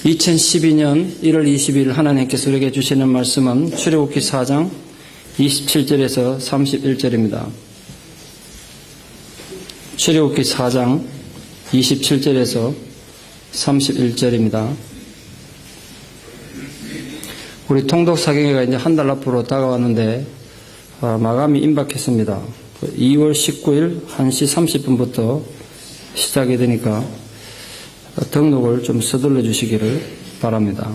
2012년 1월 20일 하나님께서 우리에게 주시는 말씀은 출애굽기 4장 27절에서 31절입니다. 출애굽기 4장 27절에서 31절입니다. 우리 통독사경회가 이제 한 달 앞으로 다가왔는데 마감이 임박했습니다. 2월 19일 1시 30분부터 시작이 되니까 등록을 좀 서둘러 주시기를 바랍니다.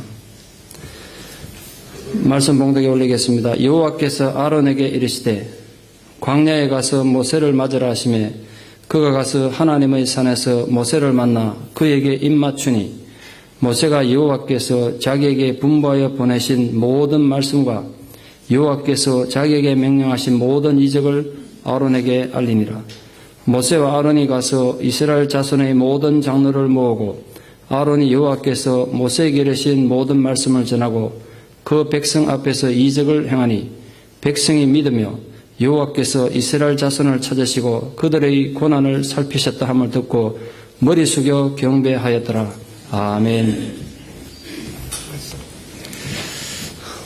말씀 봉독에 올리겠습니다. 여호와께서 아론에게 이르시되 광야에 가서 모세를 맞으라 하시매 그가 가서 하나님의 산에서 모세를 만나 그에게 입맞추니 모세가 여호와께서 자기에게 분부하여 보내신 모든 말씀과 여호와께서 자기에게 명령하신 모든 이적을 아론에게 알리니라. 모세와 아론이 가서 이스라엘 자손의 모든 장로를 모으고 아론이 여호와께서 모세에게 이르신 모든 말씀을 전하고 그 백성 앞에서 이적을 행하니 백성이 믿으며 여호와께서 이스라엘 자손을 찾으시고 그들의 고난을 살피셨다 함을 듣고 머리 숙여 경배하였더라. 아멘.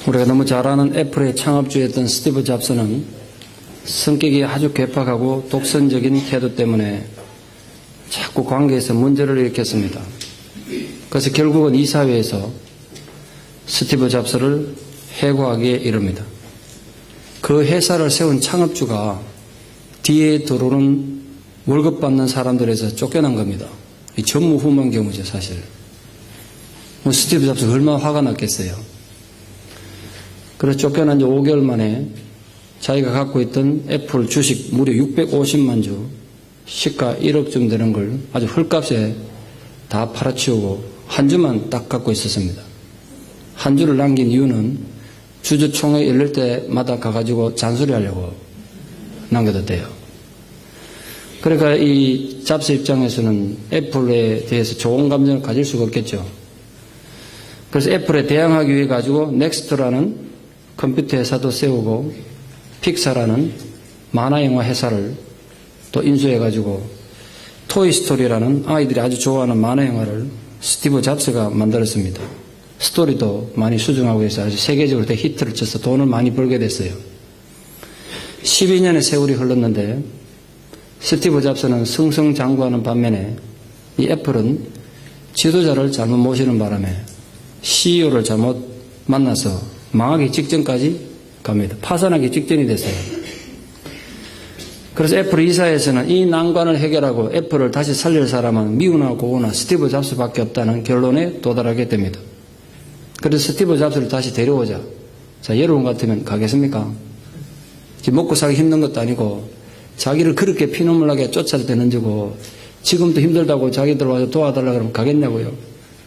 우리가 너무 잘 아는 애플의 창업주였던 스티브 잡스는 성격이 아주 괴팍하고 독선적인 태도 때문에 자꾸 관계에서 문제를 일으켰습니다. 그래서 결국은 이사회에서 스티브 잡스를 해고하기에 이릅니다. 그 회사를 세운 창업주가 뒤에 들어오는 월급 받는 사람들에서 쫓겨난 겁니다. 이 전무후무한 경우죠, 사실. 스티브 잡스가 얼마나 화가 났겠어요. 그래서 쫓겨난 지 5개월 만에 자기가 갖고 있던 애플 주식 무려 650만 주, 시가 1억쯤 되는 걸 아주 헐값에 다 팔아치우고 한 주만 딱 갖고 있었습니다. 한 주를 남긴 이유는 주주총회 열릴 때마다 가가지고 잔소리하려고 남겨뒀대요. 그러니까 이 잡스 입장에서는 애플에 대해서 좋은 감정을 가질 수가 없겠죠. 그래서 애플에 대항하기 위해 가지고 넥스트라는 컴퓨터 회사도 세우고 픽사라는 만화영화 회사를 또 인수해가지고 토이스토리라는 아이들이 아주 좋아하는 만화영화를 스티브 잡스가 만들었습니다. 스토리도 많이 수정하고 해서 아주 세계적으로 히트를 쳐서 돈을 많이 벌게 됐어요. 12년의 세월이 흘렀는데 스티브 잡스는 승승장구하는 반면에 이 애플은 지도자를 잘못 모시는 바람에 CEO를 잘못 만나서 망하기 직전까지 갑니다. 파산하기 직전이 됐어요. 그래서 애플 이사에서는 이 난관을 해결하고 애플을 다시 살릴 사람은 미우나 고우나 스티브 잡스밖에 없다는 결론에 도달하게 됩니다. 그래서 스티브 잡스를 다시 데려오자. 자, 여러분 같으면 가겠습니까? 지금 먹고 살기 힘든 것도 아니고 자기를 그렇게 피눈물 나게 쫓아도 되는 주고 지금도 힘들다고 자기들 와서 도와달라고 그러면 가겠냐고요.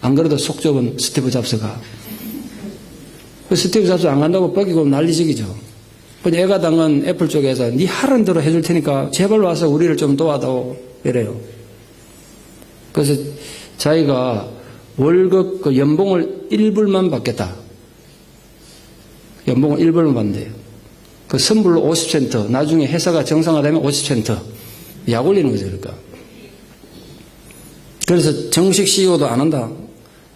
안 그래도 속 좁은 스티브 잡스가. 스티브 잡스 안 간다고 뻐기고 난리지기죠. 애가 당한 애플 쪽에서 네 하는 대로 해줄 테니까 제발 와서 우리를 좀 도와다오 이래요. 그래서 자기가 월급 그 연봉을 1불만 받겠다. 연봉을 1불만 받는데요. 그 선불로 50센트, 나중에 회사가 정상화되면 50센트. 약 올리는 거죠, 그러니까. 그래서 정식 CEO도 안 한다.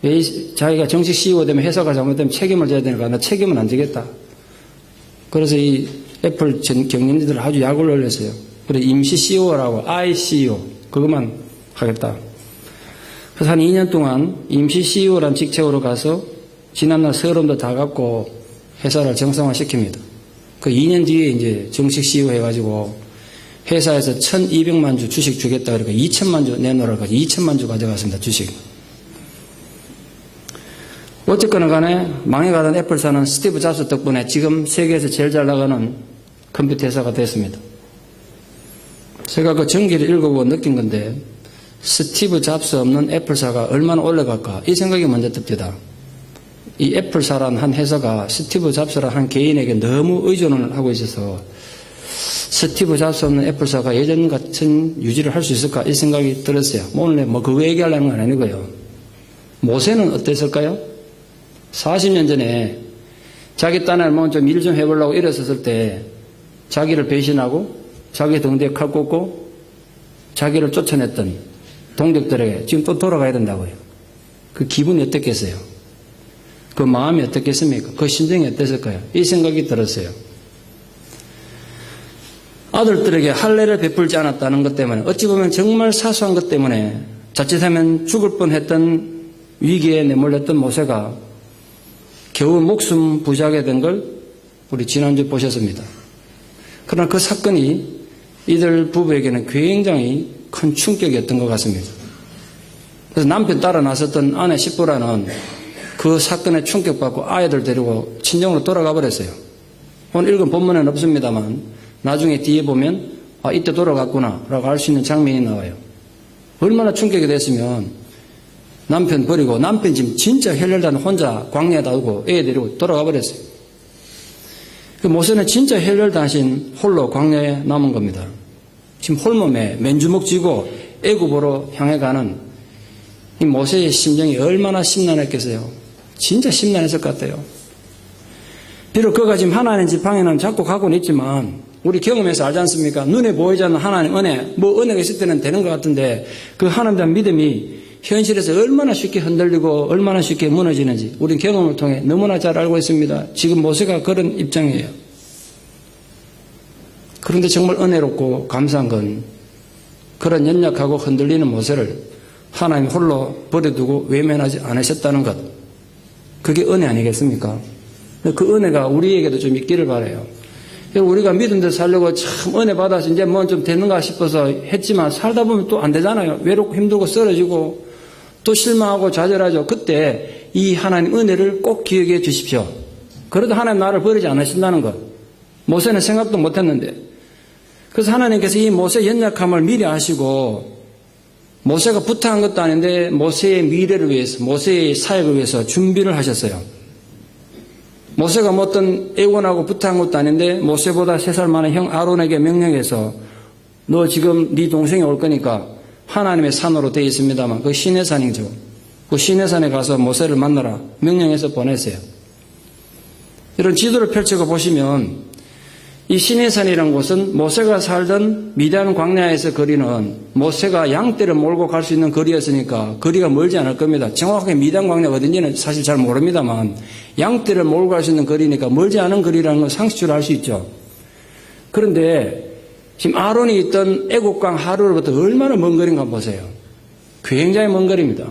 왜 자기가 정식 CEO 되면 회사가 잘못되면 책임을 져야 되니까 나 책임은 안 지겠다. 그래서 이 애플 경영진들 아주 약을 올렸어요. 그래 임시 CEO라고 ICEO 그것만 하겠다. 그래서 한 2년 동안 임시 CEO란 직책으로 가서 지난날 서름도 다 갖고 회사를 정상화시킵니다. 그 2년 뒤에 이제 정식 CEO 해가지고 회사에서 1200만 주 주식 주겠다 그러니까 2000만 주 내놓으라고 2000만 주 가져갔습니다. 주식. 어쨌거나 간에 망해가던 애플사는 스티브 잡스 덕분에 지금 세계에서 제일 잘 나가는 컴퓨터 회사가 됐습니다. 제가 그 전기를 읽어보고 느낀 건데 스티브 잡스 없는 애플사가 얼마나 올라갈까 이 생각이 먼저 듭니다. 이 애플사란 한 회사가 스티브 잡스란 한 개인에게 너무 의존을 하고 있어서 스티브 잡스 없는 애플사가 예전 같은 유지를 할 수 있을까 이 생각이 들었어요. 오늘 그거 얘기하려는 건 아니고요. 모세는 어땠을까요? 40년 전에 자기 딴을 뭐 좀 일 좀 해보려고 일어섰을 때 자기를 배신하고 자기 등대에 칼 꽂고 자기를 쫓아냈던 동족들에게 지금 또 돌아가야 된다고요. 그 기분이 어떻겠어요? 그 마음이 어떻겠습니까? 그 심정이 어땠을까요? 이 생각이 들었어요. 아들들에게 할례를 베풀지 않았다는 것 때문에, 어찌 보면 정말 사소한 것 때문에 자칫하면 죽을 뻔했던 위기에 내몰렸던 모세가 겨우 목숨 부지하게 된 걸 우리 지난주 보셨습니다. 그러나 그 사건이 이들 부부에게는 굉장히 큰 충격이었던 것 같습니다. 그래서 남편 따라 나섰던 아내 십보라는 그 사건에 충격받고 아이들 데리고 친정으로 돌아가 버렸어요. 오늘 읽은 본문에는 없습니다만 나중에 뒤에 보면 이때 돌아갔구나 라고 알 수 있는 장면이 나와요. 얼마나 충격이 됐으면 남편 버리고, 남편 지금 진짜 헬렬단 혼자 광야에다 두고 애 데리고 돌아가 버렸어요. 그 모세는 진짜 헬렬단신 홀로 광야에 남은 겁니다. 지금 홀몸에 맨주먹 쥐고 애굽으로 향해 가는 이 모세의 심정이 얼마나 심란했겠어요. 진짜 심란했을 것 같아요. 비록 그가 지금 하나님 지팡이는 잡고 가고는 있지만 우리 경험에서 알지 않습니까? 눈에 보이지 않는 하나님 은혜, 은혜가 있을 때는 되는 것 같은데 그 하나님에 대한 믿음이 현실에서 얼마나 쉽게 흔들리고 얼마나 쉽게 무너지는지 우리 경험을 통해 너무나 잘 알고 있습니다. 지금 모세가 그런 입장이에요. 그런데 정말 은혜롭고 감사한 건 그런 연약하고 흔들리는 모세를 하나님 홀로 버려두고 외면하지 않으셨다는 것. 그게 은혜 아니겠습니까? 그 은혜가 우리에게도 좀 있기를 바라요. 우리가 믿음대로 살려고 참 은혜 받아서 이제 뭐 좀 되는가 싶어서 했지만 살다 보면 또 안 되잖아요. 외롭고 힘들고 쓰러지고 또 실망하고 좌절하죠. 그때 이 하나님 은혜를 꼭 기억해 주십시오. 그래도 하나님 나를 버리지 않으신다는 것. 모세는 생각도 못했는데. 그래서 하나님께서 이 모세의 연약함을 미리 아시고 모세가 부탁한 것도 아닌데 모세의 미래를 위해서, 모세의 사역을 위해서 준비를 하셨어요. 모세가 뭐 어떤 애원하고 부탁한 것도 아닌데 모세보다 3살 많은 형 아론에게 명령해서 너 지금 네 동생이 올 거니까 하나님의 산으로 되어 있습니다만 그 시내산이죠. 그 시내산에 가서 모세를 만나라 명령해서 보냈어요. 이런 지도를 펼쳐서 보시면 이 시내산이라는 곳은 모세가 살던 미디안 광야에서 거리는 모세가 양떼를 몰고 갈 수 있는 거리였으니까 거리가 멀지 않을 겁니다. 정확하게 미디안 광야가 어딘지는 사실 잘 모릅니다만 양떼를 몰고 갈 수 있는 거리니까 멀지 않은 거리라는 건 상식적으로 알 수 있죠. 그런데 지금 아론이 있던 애국강 하루로부터 얼마나 먼 거리인가 보세요. 굉장히 먼 거리입니다.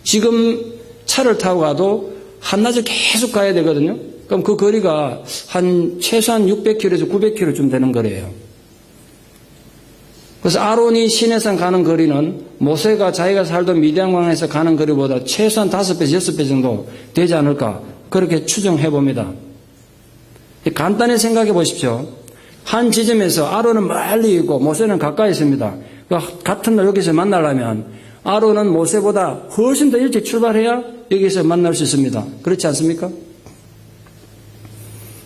지금 차를 타고 가도 한낮을 계속 가야 되거든요. 그럼 그 거리가 최소한 600km에서 900km쯤 되는 거리예요. 그래서 아론이 시내산 가는 거리는 모세가 자기가 살던 미디안 광야에서 가는 거리보다 최소한 5배에서 6배 정도 되지 않을까 그렇게 추정해 봅니다. 간단히 생각해 보십시오. 한 지점에서 아론은 멀리 있고 모세는 가까이 있습니다. 같은 날 여기서 만나려면 아론은 모세보다 훨씬 더 일찍 출발해야 여기서 만날 수 있습니다. 그렇지 않습니까?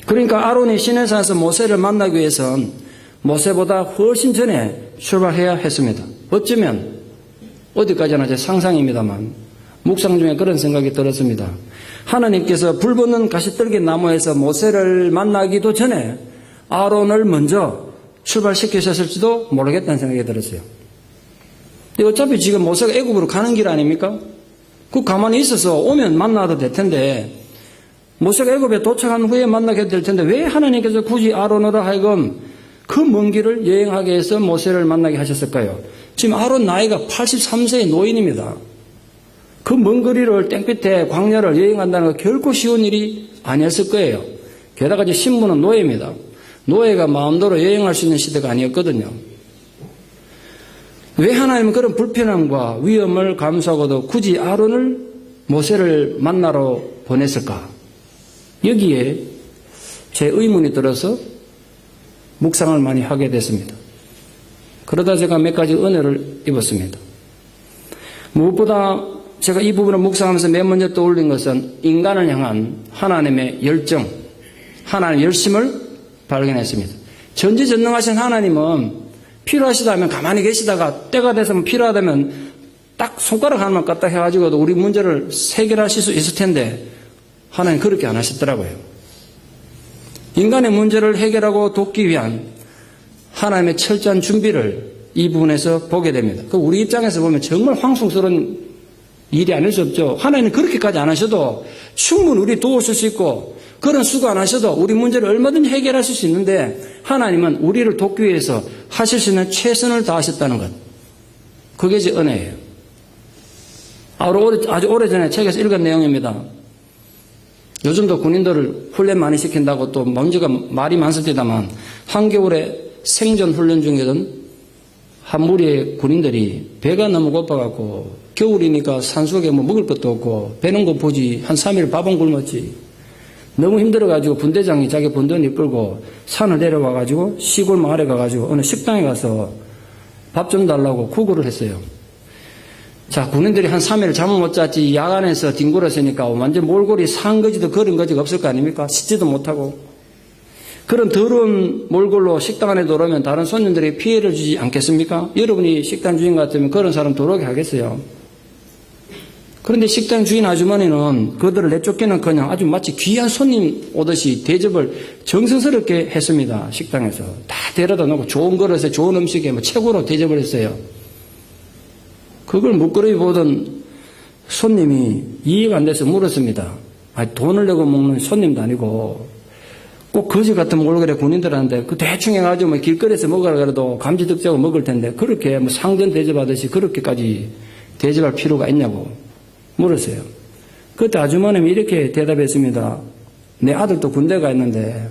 그러니까 아론이 시내산에서 모세를 만나기 위해서는 모세보다 훨씬 전에 출발해야 했습니다. 어쩌면 어디까지나 제 상상입니다만 묵상 중에 그런 생각이 들었습니다. 하나님께서 불붙는 가시떨기 나무에서 모세를 만나기도 전에 아론을 먼저 출발시키셨을지도 모르겠다는 생각이 들었어요. 어차피 지금 모세가 애굽으로 가는 길 아닙니까? 그 가만히 있어서 오면 만나도 될 텐데 모세가 애굽에 도착한 후에 만나게 될 텐데 왜 하나님께서 굳이 아론으로 하여금 그 먼 길을 여행하게 해서 모세를 만나게 하셨을까요? 지금 아론 나이가 83세의 노인입니다. 그 먼 거리를 땡볕에 광야를 여행한다는 건 결코 쉬운 일이 아니었을 거예요. 게다가 이제 신부는 노예입니다. 노예가 마음대로 여행할 수 있는 시대가 아니었거든요. 왜 하나님은 그런 불편함과 위험을 감수하고도 굳이 아론을 모세를 만나러 보냈을까? 여기에 제 의문이 들어서 묵상을 많이 하게 됐습니다. 그러다 제가 몇 가지 은혜를 입었습니다. 무엇보다 제가 이 부분을 묵상하면서 맨 먼저 떠올린 것은 인간을 향한 하나님의 열정, 하나님의 열심을 발견했습니다. 전지전능하신 하나님은 필요하시다면 가만히 계시다가 때가 돼서 필요하다면 딱 손가락 하나만 까딱 해가지고도 우리 문제를 해결하실 수 있을 텐데 하나님 그렇게 안 하셨더라고요. 인간의 문제를 해결하고 돕기 위한 하나님의 철저한 준비를 이 부분에서 보게 됩니다. 우리 입장에서 보면 정말 황송스러운 일이 아닐 수 없죠. 하나님은 그렇게까지 안 하셔도 충분히 우리 도우실 수 있고 그런 수고 안 하셔도 우리 문제를 얼마든지 해결하실 수 있는데 하나님은 우리를 돕기 위해서 하실 수 있는 최선을 다하셨다는 것. 그게 제 은혜예요. 아주 오래전에 책에서 읽은 내용입니다. 요즘도 군인들을 훈련 많이 시킨다고 또 문제가 말이 많습니다만 한겨울에 생존 훈련 중이던 한 무리의 군인들이 배가 너무 고파갖고 겨울이니까 산속에 뭐 먹을 것도 없고 배는 고프지 한 3일 밥은 굶었지 너무 힘들어가지고 분대장이 자기 분대원 이끌고 산을 내려와가지고 시골 마을에 가가지고 어느 식당에 가서 밥 좀 달라고 구걸을 했어요. 자, 군인들이 한 3일 잠을 못 잤지 야간에서 뒹굴었으니까 완전 몰골이 산 거지도 걸은 거지가 없을 거 아닙니까? 씻지도 못하고. 그런 더러운 몰골로 식당 안에 들어오면 다른 손님들이 피해를 주지 않겠습니까? 여러분이 식당 주인 같으면 그런 사람 들어오게 하겠어요. 그런데 식당 주인 아주머니는 그들을 내쫓기는 그냥 아주 마치 귀한 손님 오듯이 대접을 정성스럽게 했습니다. 식당에서. 다 데려다 놓고 좋은 그릇에 좋은 음식에 뭐 최고로 대접을 했어요. 그걸 묵끄러이 보던 손님이 이해가 안 돼서 물었습니다. 아니, 돈을 내고 먹는 손님도 아니고 꼭 거지 같은 몰골에 군인들한테 그 대충 해가지고 뭐 길거리에서 먹으라 그래도 감지덕지하고 먹을 텐데 그렇게 뭐 상전 대접하듯이 그렇게까지 대접할 필요가 있냐고 물었어요. 그때 아주머님이 이렇게 대답했습니다. 내 아들도 군대 가 있는데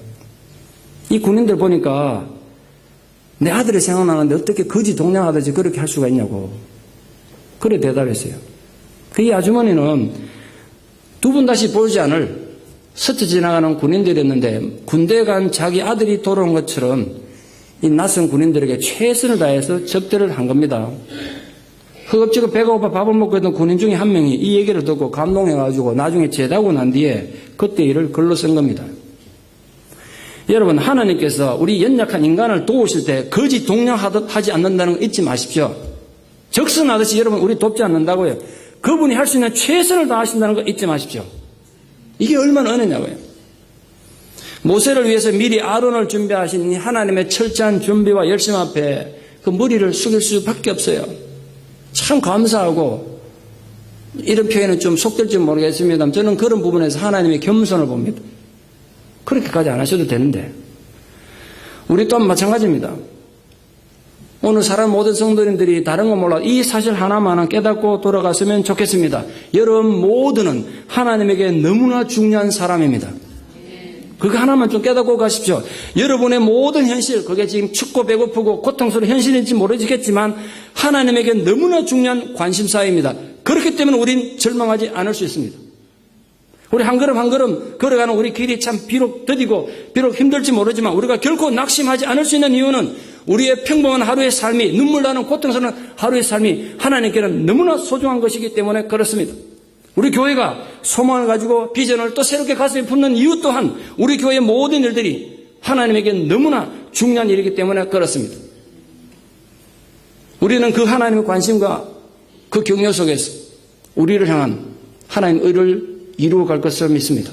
이 군인들 보니까 내 아들이 생각나는데 어떻게 거지 동냥하듯이 그렇게 할 수가 있냐고 그래 대답했어요. 이 아주머니는 두 번 다시 보지 않을 스쳐 지나가는 군인들이었는데 군대에 간 자기 아들이 돌아온 것처럼 이 낯선 군인들에게 최선을 다해서 접대를 한 겁니다. 허겁지겁 배가 고파 밥을 먹고 있던 군인 중에 한 명이 이 얘기를 듣고 감동해가지고 나중에 제다고 난 뒤에 그때 일을 글로 쓴 겁니다. 여러분, 하나님께서 우리 연약한 인간을 도우실 때 거지 동냥하듯 하지 않는다는 거 잊지 마십시오. 적선하듯이 여러분 우리 돕지 않는다고요. 그분이 할 수 있는 최선을 다하신다는 거 잊지 마십시오. 이게 얼마나 은혜냐고요. 모세를 위해서 미리 아론을 준비하신 하나님의 철저한 준비와 열심 앞에 그 머리를 숙일 수밖에 없어요. 참 감사하고 이런 표현은 좀 속될지 모르겠습니다. 저는 그런 부분에서 하나님의 겸손을 봅니다. 그렇게까지 안 하셔도 되는데 우리 또한 마찬가지입니다. 오늘 사람 모든 성도님들이 다른 건 몰라도 이 사실 하나만은 깨닫고 돌아갔으면 좋겠습니다. 여러분 모두는 하나님에게 너무나 중요한 사람입니다. 그거 하나만 좀 깨닫고 가십시오. 여러분의 모든 현실, 그게 지금 춥고 배고프고 고통스러운 현실인지 모르겠지만 하나님에게 너무나 중요한 관심사입니다. 그렇기 때문에 우린 절망하지 않을 수 있습니다. 우리 한 걸음 한 걸음 걸어가는 우리 길이 참 비록 더디고 비록 힘들지 모르지만 우리가 결코 낙심하지 않을 수 있는 이유는 우리의 평범한 하루의 삶이 눈물 나는 고통스러운 하루의 삶이 하나님께는 너무나 소중한 것이기 때문에 그렇습니다. 우리 교회가 소망을 가지고 비전을 또 새롭게 가슴에 품는 이유 또한 우리 교회의 모든 일들이 하나님에게 너무나 중요한 일이기 때문에 그렇습니다. 우리는 그 하나님의 관심과 그 격려 속에서 우리를 향한 하나님의 의를 이루어갈 것을 믿습니다.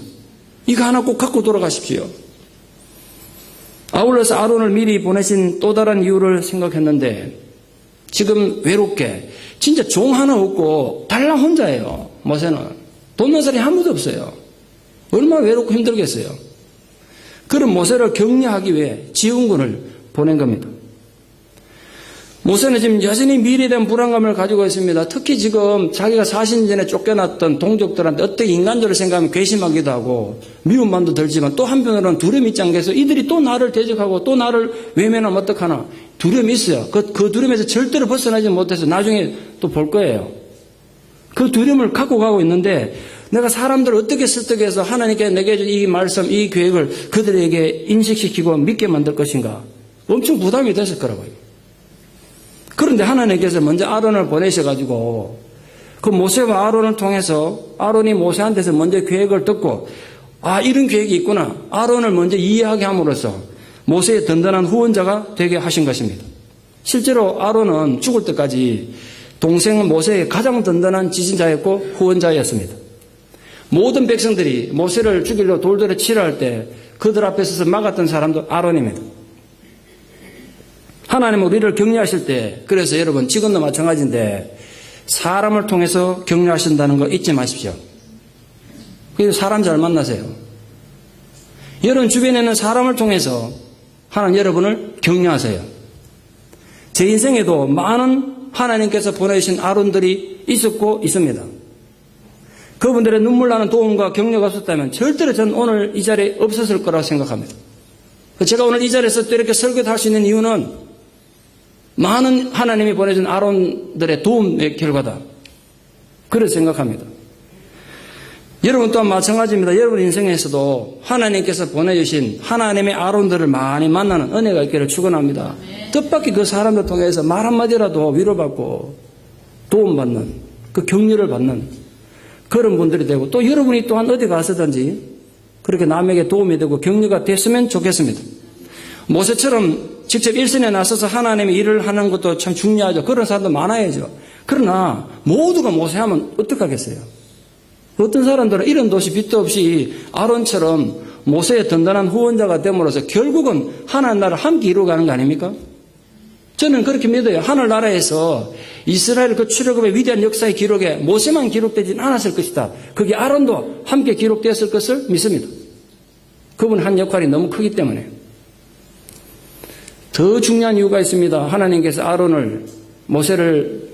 이거 하나 꼭 갖고 돌아가십시오. 아울러서 아론을 미리 보내신 또 다른 이유를 생각했는데 지금 외롭게 진짜 종 하나 없고 달랑 혼자예요. 모세는 돕는 사람이 아무도 없어요. 얼마나 외롭고 힘들겠어요. 그런 모세를 격려하기 위해 지원군을 보낸 겁니다. 모세는 지금 여전히 미래에 대한 불안감을 가지고 있습니다. 특히 지금 자기가 40년 전에 쫓겨났던 동족들한테 어떻게 인간적으로 생각하면 괘씸하기도 하고 미움만도 들지만 또 한편으로는 두려움이 있지 않겠어요? 이들이 또 나를 대적하고 또 나를 외면하면 어떡하나 두려움이 있어요. 그 두려움에서 절대로 벗어나지 못해서 나중에 또 볼 거예요. 그 두려움을 갖고 가고 있는데 내가 사람들을 어떻게 설득해서 하나님께 내게 준 이 말씀, 이 계획을 그들에게 인식시키고 믿게 만들 것인가 엄청 부담이 됐을 거라고요. 그런데 하나님께서 먼저 아론을 보내셔가지고 그 모세와 아론을 통해서 아론이 모세한테서 먼저 계획을 듣고 이런 계획이 있구나. 아론을 먼저 이해하게 함으로써 모세의 든든한 후원자가 되게 하신 것입니다. 실제로 아론은 죽을 때까지 동생 모세의 가장 든든한 지지자였고 후원자였습니다. 모든 백성들이 모세를 죽이려 돌들에 치려 할 때 그들 앞에 서서 막았던 사람도 아론입니다. 하나님은 우리를 격려하실 때 그래서 여러분 지금도 마찬가지인데 사람을 통해서 격려하신다는 거 잊지 마십시오. 그래서 사람 잘 만나세요. 여러분 주변에 있는 사람을 통해서 하나님 여러분을 격려하세요. 제 인생에도 많은 하나님께서 보내주신 아론들이 있었고 있습니다. 그분들의 눈물 나는 도움과 격려가 없었다면 절대로 저는 오늘 이 자리에 없었을 거라고 생각합니다. 제가 오늘 이 자리에서 또 이렇게 설교를 할 수 있는 이유는 많은 하나님이 보내준 아론들의 도움의 결과다. 그렇게 생각합니다. 여러분 또한 마찬가지입니다. 여러분 인생에서도 하나님께서 보내주신 하나님의 아론들을 많이 만나는 은혜가 있기를 축원합니다. 뜻밖의 그 사람들 통해서 말 한마디라도 위로받고 도움받는 그 격려를 받는 그런 분들이 되고 또 여러분이 또한 어디 가서든지 그렇게 남에게 도움이 되고 격려가 됐으면 좋겠습니다. 모세처럼 직접 일선에 나서서 하나님의 일을 하는 것도 참 중요하죠. 그런 사람도 많아야죠. 그러나 모두가 모세하면 어떡하겠어요? 어떤 사람들은 이런 도시 빚도 없이 아론처럼 모세의 든든한 후원자가 됨으로써 결국은 하나님 나라를 함께 이루어가는 거 아닙니까? 저는 그렇게 믿어요. 하늘나라에서 이스라엘 그 출애굽의 위대한 역사의 기록에 모세만 기록되지는 않았을 것이다. 그게 아론도 함께 기록되었을 것을 믿습니다. 그분 한 역할이 너무 크기 때문에. 더 중요한 이유가 있습니다. 하나님께서 아론을 모세를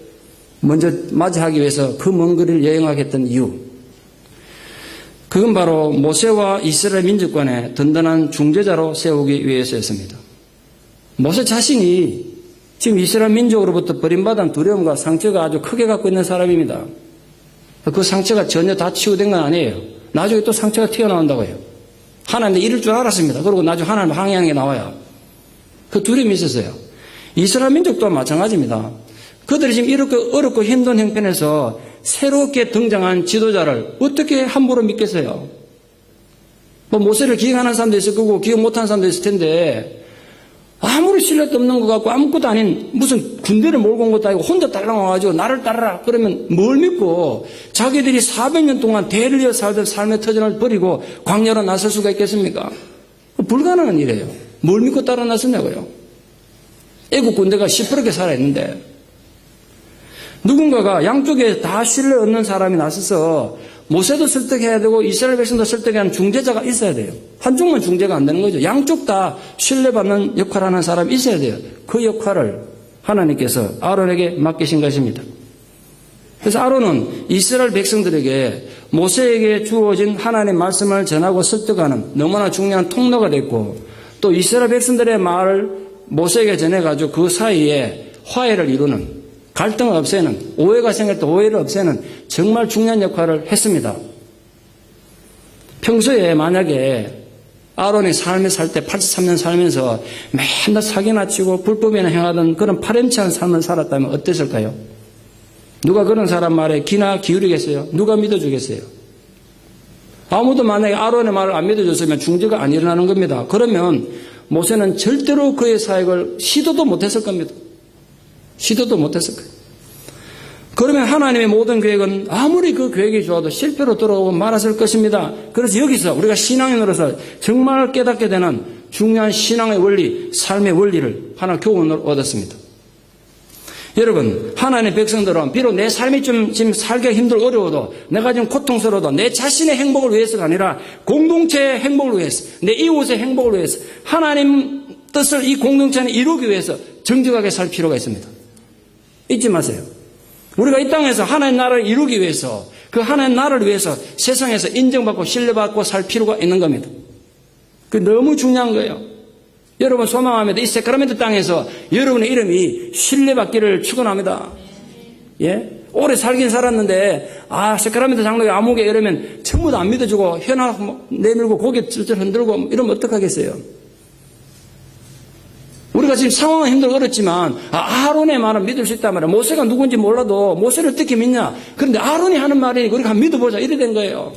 먼저 맞이하기 위해서 그 먼 거리를 여행하게 했던 이유. 그건 바로 모세와 이스라엘 민족 간의 든든한 중재자로 세우기 위해서였습니다. 모세 자신이 지금 이스라엘 민족으로부터 버림받은 두려움과 상처가 아주 크게 갖고 있는 사람입니다. 그 상처가 전혀 다 치유된 건 아니에요. 나중에 또 상처가 튀어나온다고 해요. 하나님도 이럴 줄 알았습니다. 그리고 나중에 하나님 항해하는 게 나와요. 그 두려움이 있었어요. 이스라엘 민족 또한 마찬가지입니다. 그들이 지금 이렇게 어렵고 힘든 형편에서 새롭게 등장한 지도자를 어떻게 함부로 믿겠어요? 뭐 모세를 기억하는 사람도 있을 거고 기억 못하는 사람도 있을 텐데 아무리 신뢰도 없는 것 같고 아무것도 아닌 무슨 군대를 몰고 온 것도 아니고 혼자 딸랑와가지고 나를 따르라 그러면 뭘 믿고 자기들이 400년 동안 대를 이어 살던 삶의 터전을 버리고 광야로 나설 수가 있겠습니까? 불가능한 일이에요. 뭘 믿고 따라 나섰냐고요. 애국 군대가 시퍼렇게 살아있는데 누군가가 양쪽에 다 신뢰 얻는 사람이 나서서 모세도 설득해야 되고 이스라엘 백성도 설득해야 하는 중재자가 있어야 돼요. 한쪽만 중재가 안 되는 거죠. 양쪽 다 신뢰받는 역할을 하는 사람이 있어야 돼요. 그 역할을 하나님께서 아론에게 맡기신 것입니다. 그래서 아론은 이스라엘 백성들에게 모세에게 주어진 하나님의 말씀을 전하고 설득하는 너무나 중요한 통로가 됐고 또 이스라엘 백성들의 말을 모세에게 전해가지고 그 사이에 화해를 이루는 갈등을 없애는 오해가 생길 때 오해를 없애는 정말 중요한 역할을 했습니다. 평소에 만약에 아론이 삶을 살 때 83년 살면서 맨날 사기나 치고 불법이나 행하던 그런 파렴치한 삶을 살았다면 어땠을까요? 누가 그런 사람 말에 귀나 기울이겠어요? 누가 믿어주겠어요? 아무도 만약에 아론의 말을 안 믿어줬으면 중재가 안 일어나는 겁니다. 그러면 모세는 절대로 그의 사역을 시도도 못했을 겁니다. 시도도 못했을 거예요. 그러면 하나님의 모든 계획은 아무리 그 계획이 좋아도 실패로 돌아오고 말았을 것입니다. 그래서 여기서 우리가 신앙인으로서 정말 깨닫게 되는 중요한 신앙의 원리, 삶의 원리를 하나 교훈을 얻었습니다. 여러분, 하나님의 백성들은 비록 내 삶이 좀 지금 살기가 힘들고 어려워도 내가 지금 고통스러워도 내 자신의 행복을 위해서가 아니라 공동체의 행복을 위해서, 내 이웃의 행복을 위해서 하나님 뜻을 이 공동체 안에 이루기 위해서 정직하게 살 필요가 있습니다. 잊지 마세요. 우리가 이 땅에서 하나님 나라를 이루기 위해서 그 하나님 나라를 위해서 세상에서 인정받고 신뢰받고 살 필요가 있는 겁니다. 그 너무 중요한 거예요. 여러분 소망합니다. 이 세크라멘토 땅에서 여러분의 이름이 신뢰받기를 축원합니다. 예? 오래 살긴 살았는데 세크라멘토 장로에 아무개 이러면 전부 다 안 믿어주고 현아 내밀고 고개 찔찔 흔들고 이러면 어떡하겠어요? 우리가 지금 상황은 힘들고 어렵지만 아론의 말은 믿을 수 있단 말이에요. 모세가 누군지 몰라도 모세를 어떻게 믿냐? 그런데 아론이 하는 말이니까 우리가 한번 믿어보자 이래 된 거예요.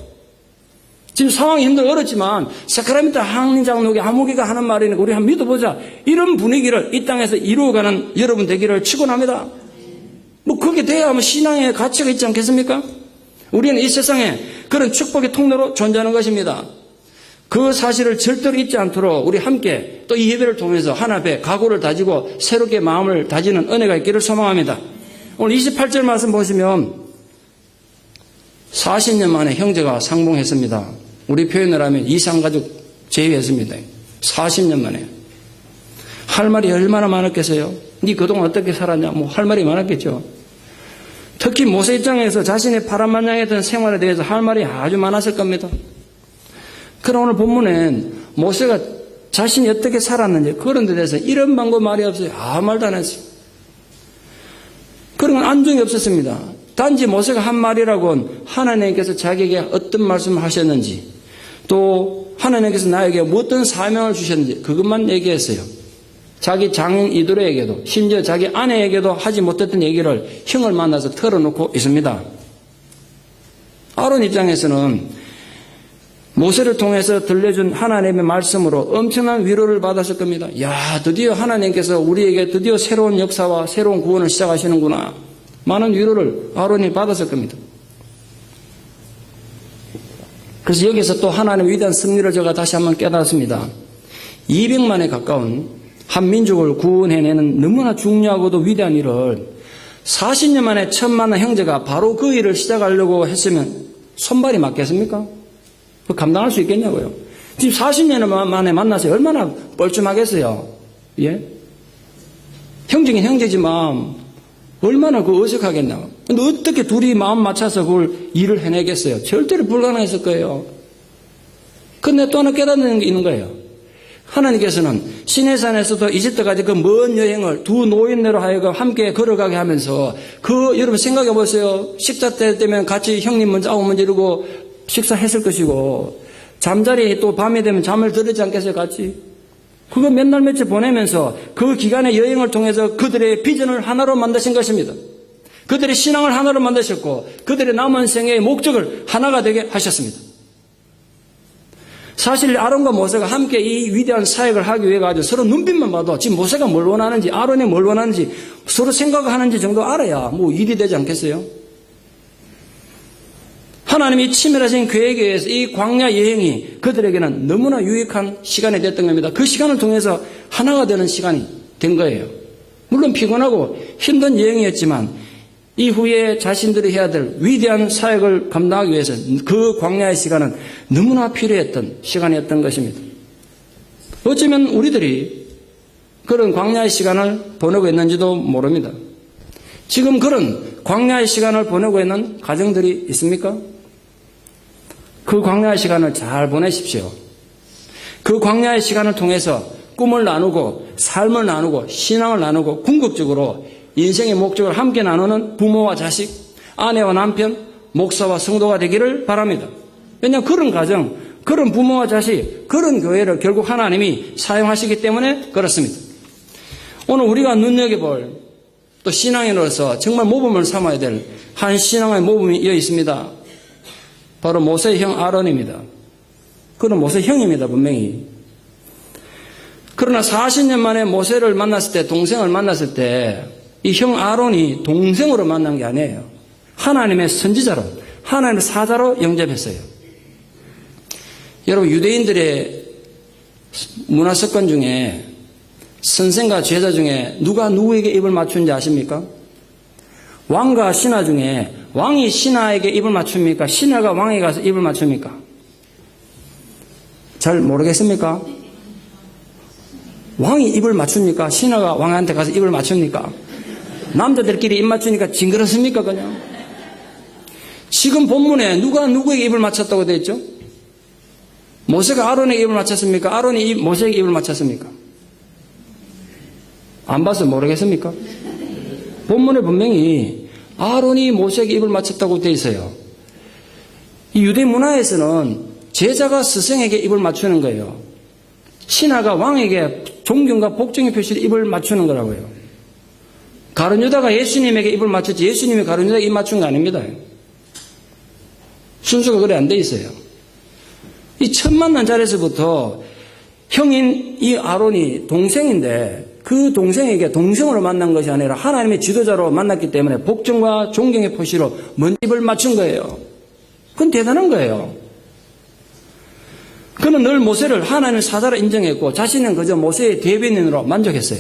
지금 상황이 힘들고 어렵지만 사크라멘토 항장로교 아무개가 하는 말이니까 우리 한번 믿어보자. 이런 분위기를 이 땅에서 이루어가는 여러분 되기를 축원합니다. 뭐 그게 돼야 신앙의 가치가 있지 않겠습니까? 우리는 이 세상에 그런 축복의 통로로 존재하는 것입니다. 그 사실을 절대로 잊지 않도록 우리 함께 또 이 예배를 통해서 하나 앞에 각오를 다지고 새롭게 마음을 다지는 은혜가 있기를 소망합니다. 오늘 28절 말씀 보시면 40년 만에 형제가 상봉했습니다. 우리 표현을 하면 이상가족 제외했습니다. 40년 만에. 할 말이 얼마나 많았겠어요? 네 그동안 어떻게 살았냐? 뭐 할 말이 많았겠죠. 특히 모세 입장에서 자신의 파란만장했던 생활에 대해서 할 말이 아주 많았을 겁니다. 그러나 오늘 본문엔 모세가 자신이 어떻게 살았는지 그런 데 대해서 이런 방법 말이 없어요. 아무 말도 안 했어요. 그런 건 안중이 없었습니다. 단지 모세가 한 말이라고는 하나님께서 자기에게 어떤 말씀을 하셨는지 또 하나님께서 나에게 어떤 사명을 주셨는지 그것만 얘기했어요. 자기 장인 이도래에게도 심지어 자기 아내에게도 하지 못했던 얘기를 형을 만나서 털어놓고 있습니다. 아론 입장에서는 모세를 통해서 들려준 하나님의 말씀으로 엄청난 위로를 받았을 겁니다. 야, 드디어 하나님께서 우리에게 드디어 새로운 역사와 새로운 구원을 시작하시는구나. 많은 위로를 아론이 받았을 겁니다. 그래서 여기서 또 하나님의 위대한 승리를 제가 다시 한번 깨달았습니다. 200만에 가까운 한 민족을 구원해내는 너무나 중요하고도 위대한 일을 40년 만에 처음 만난 형제가 바로 그 일을 시작하려고 했으면 손발이 맞겠습니까? 감당할 수 있겠냐고요. 지금 40년 만에 만나서 얼마나 뻘쭘하겠어요. 예? 형제긴 형제지만 얼마나 어색하겠나. 근데 어떻게 둘이 마음 맞춰서 그걸 일을 해내겠어요? 절대로 불가능했을 거예요. 근데 또 하나 깨닫는 게 있는 거예요. 하나님께서는 시내산에서도 이집트까지 그 먼 여행을 두 노인네로 하여금 함께 걸어가게 하면서 여러분 생각해 보세요. 식사 때 되면 같이 형님 먼저 아우 먼저 이러고 식사했을 것이고 잠자리에 또 밤이 되면 잠을 들었지 않겠어요 같이. 그거 몇 날 며칠 보내면서 그 기간의 여행을 통해서 그들의 비전을 하나로 만드신 것입니다. 그들의 신앙을 하나로 만드셨고 그들의 남은 생애의 목적을 하나가 되게 하셨습니다. 사실 아론과 모세가 함께 이 위대한 사역을 하기 위해 가지고 서로 눈빛만 봐도 지금 모세가 뭘 원하는지 아론이 뭘 원하는지 서로 생각하는지 정도 알아야 뭐 일이 되지 않겠어요? 하나님이 치밀하신 계획에 의해서 이 광야 여행이 그들에게는 너무나 유익한 시간이 됐던 겁니다. 그 시간을 통해서 하나가 되는 시간이 된 거예요. 물론 피곤하고 힘든 여행이었지만 이후에 자신들이 해야 될 위대한 사역을 감당하기 위해서 그 광야의 시간은 너무나 필요했던 시간이었던 것입니다. 어쩌면 우리들이 그런 광야의 시간을 보내고 있는지도 모릅니다. 지금 그런 광야의 시간을 보내고 있는 가정들이 있습니까? 그 광야의 시간을 잘 보내십시오. 그 광야의 시간을 통해서 꿈을 나누고 삶을 나누고 신앙을 나누고 궁극적으로 인생의 목적을 함께 나누는 부모와 자식, 아내와 남편, 목사와 성도가 되기를 바랍니다. 왜냐하면 그런 가정, 그런 부모와 자식, 그런 교회를 결국 하나님이 사용하시기 때문에 그렇습니다. 오늘 우리가 눈여겨볼 또 신앙인으로서 정말 모범을 삼아야 될 한 신앙의 모범이 이어 있습니다. 바로 모세의 형 아론입니다. 그는 모세의 형입니다, 분명히. 그러나 40년 만에 모세를 만났을 때, 동생을 만났을 때 이 형 아론이 동생으로 만난 게 아니에요. 하나님의 선지자로, 하나님의 사자로 영접했어요. 여러분, 유대인들의 문화 습관 중에 선생과 제자 중에 누가 누구에게 입을 맞추는지 아십니까? 왕과 신하 중에 왕이 신하에게 입을 맞춥니까? 신하가 왕에게 가서 입을 맞춥니까? 잘 모르겠습니까? 왕이 입을 맞춥니까? 신하가 왕한테 가서 입을 맞춥니까? 남자들끼리 입 맞추니까 징그럽습니까? 그냥. 지금 본문에 누가 누구에게 입을 맞췄다고 되어 있죠? 모세가 아론에게 입을 맞췄습니까? 아론이 모세에게 입을 맞췄습니까? 안 봐서 모르겠습니까? 본문에 분명히 아론이 모세에게 입을 맞췄다고 되어 있어요. 이 유대 문화에서는 제자가 스승에게 입을 맞추는 거예요. 신하가 왕에게 존경과 복종의 표시로 입을 맞추는 거라고요. 가룟 유다가 예수님에게 입을 맞췄지 예수님이 가룟 유다에게 입 맞춘 거 아닙니다. 순서가 그래 안 돼 있어요. 이 첫 만난 자리에서부터 형인 이 아론이 동생인데 그 동생에게 동생으로 만난 것이 아니라 하나님의 지도자로 만났기 때문에 복종과 존경의 표시로 먼저 입을 맞춘 거예요. 그건 대단한 거예요. 그는 늘 모세를 하나님의 사자로 인정했고 자신은 그저 모세의 대변인으로 만족했어요.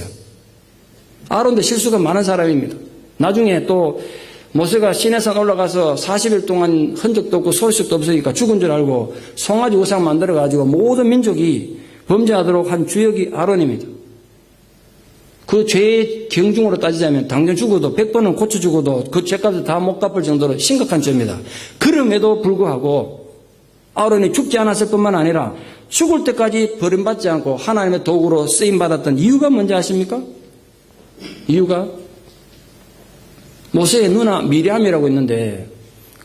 아론도 실수가 많은 사람입니다. 나중에 또 모세가 시내산 올라가서 40일 동안 흔적도 없고 소식도 없으니까 죽은 줄 알고 송아지 우상 만들어가지고 모든 민족이 범죄하도록 한 주역이 아론입니다. 그 죄의 경중으로 따지자면 당장 죽어도 100번은 고쳐 죽어도 그 죄값을 다 못 갚을 정도로 심각한 죄입니다. 그럼에도 불구하고 아론이 죽지 않았을 뿐만 아니라 죽을 때까지 버림받지 않고 하나님의 도구로 쓰임받았던 이유가 뭔지 아십니까? 이유가 모세의 누나 미리암이라고 있는데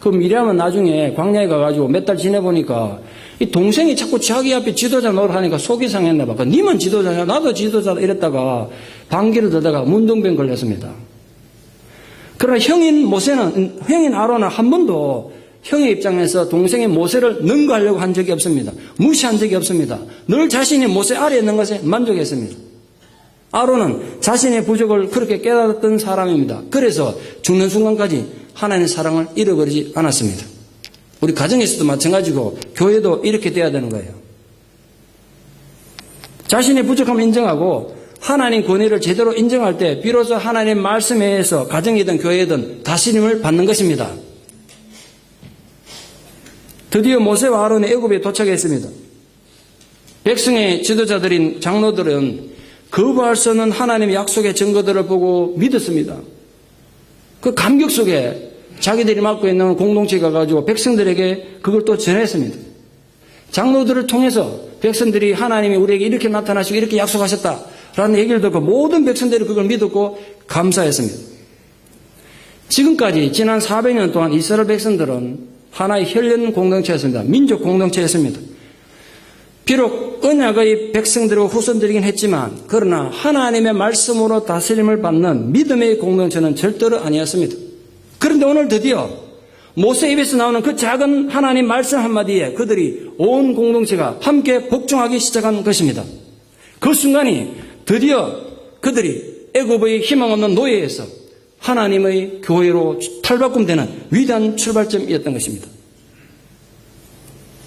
그 미리암은 나중에 광야에 가가지고 몇 달 지내보니까 이 동생이 자꾸 자기 앞에 지도자 노릇하니까 속이 상했나 봐. 니만 지도자냐? 나도 지도자다 이랬다가 방귀를 들다가 문둥병 걸렸습니다. 그러나 형인 아론은 한 번도 형의 입장에서 동생의 모세를 능가하려고 한 적이 없습니다. 무시한 적이 없습니다. 늘 자신이 모세 아래에 있는 것에 만족했습니다. 아론은 자신의 부족을 그렇게 깨달았던 사람입니다. 그래서 죽는 순간까지 하나님의 사랑을 잃어버리지 않았습니다. 우리 가정에서도 마찬가지고 교회도 이렇게 돼야 되는 거예요. 자신의 부족함을 인정하고 하나님 권위를 제대로 인정할 때 비로소 하나님 말씀에 의해서 가정이든 교회든 다스림을 받는 것입니다. 드디어 모세와 아론이 애굽에 도착했습니다. 백성의 지도자들인 장로들은 거부할 수 없는 하나님의 약속의 증거들을 보고 믿었습니다. 그 감격 속에 자기들이 맡고 있는 공동체가 가지고 백성들에게 그걸 또 전했습니다. 장로들을 통해서 백성들이 하나님이 우리에게 이렇게 나타나시고 이렇게 약속하셨다라는 얘기를 듣고 모든 백성들이 그걸 믿었고 감사했습니다. 지금까지 지난 400년 동안 이스라엘 백성들은 하나의 혈연 공동체였습니다. 민족 공동체였습니다. 비록 언약의 백성들과 후손들이긴 했지만 그러나 하나님의 말씀으로 다스림을 받는 믿음의 공동체는 절대로 아니었습니다. 그런데 오늘 드디어 모세 입에서 나오는 그 작은 하나님 말씀 한마디에 그들이 온 공동체가 함께 복종하기 시작한 것입니다. 그 순간이 드디어 그들이 애굽의 희망 없는 노예에서 하나님의 교회로 탈바꿈되는 위대한 출발점이었던 것입니다.